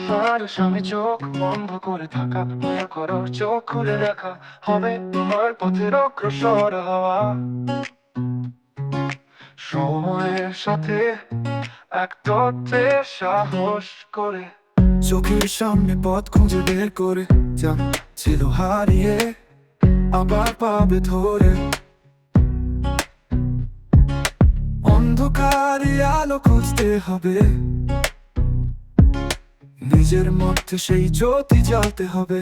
আর সামনে চোখ বন্ধ করে থাকা, দয়া করো চোখ খুলে দেখা, হবে তোমার পথের অগ্রসর হওয়া। সময়ের সাথে এক তত্ত্বে সাহস করে চোখের সামনে পথ খুঁজে বের করে, যা ছিল হারিয়ে আবার পাবে ধরে। অন্ধকারে আলো খুঁজতে হবে, নিজের মধ্যে সেই জ্যোতি জ্বালতে হবে।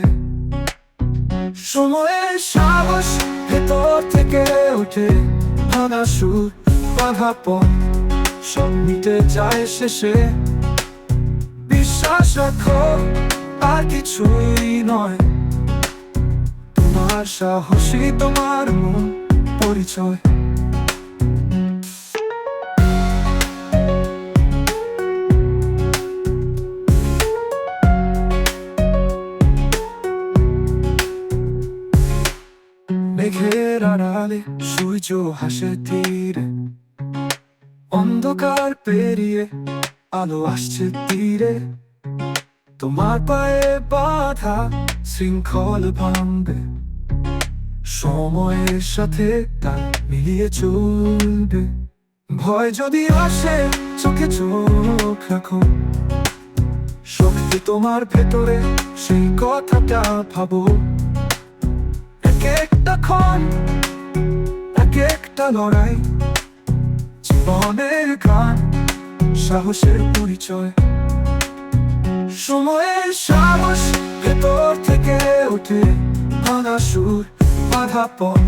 সময়ের সাহস ভেতর থেকে ওঠে, ভাঙা সুর বাঁধা পথ সব মিটে যায় শেষে। বিশ্বাস রাখো আর কিছুই নয়, তোমার সাহসী তোমার মন পরিচয়। মেঘের আড়ালে সূর্য হাসে ধীরে, অন্ধকার পেরিয়ে আলো আসছে তীরে। তোমার পায়ে বাধা শৃঙ্খল ভাঙবে, সময়ের সাথে তাল মিলিয়ে চলবে। ভয় যদি আসে চোখে চোখ রাখো, শক্তি তোমার ভেতরে সেই কথাটা ভাবো। এক একটা ক্ষণ, এক একটা লড়াই, জীবনের গান, সাহসের পরিচয়। সময়ের সাহস ভেতর থেকে ওঠে, ভাঙা সুর বাঁধা পথ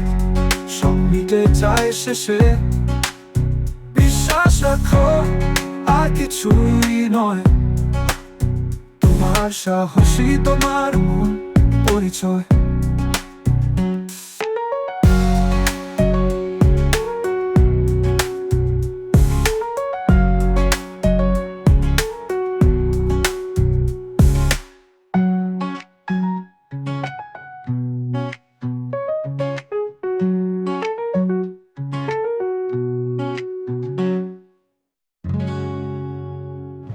সব মিটে যায় শেষে। বিশ্বাস রাখো আর কিছুই নয়, তোমার সাহসী তোমার মন পরিচয়।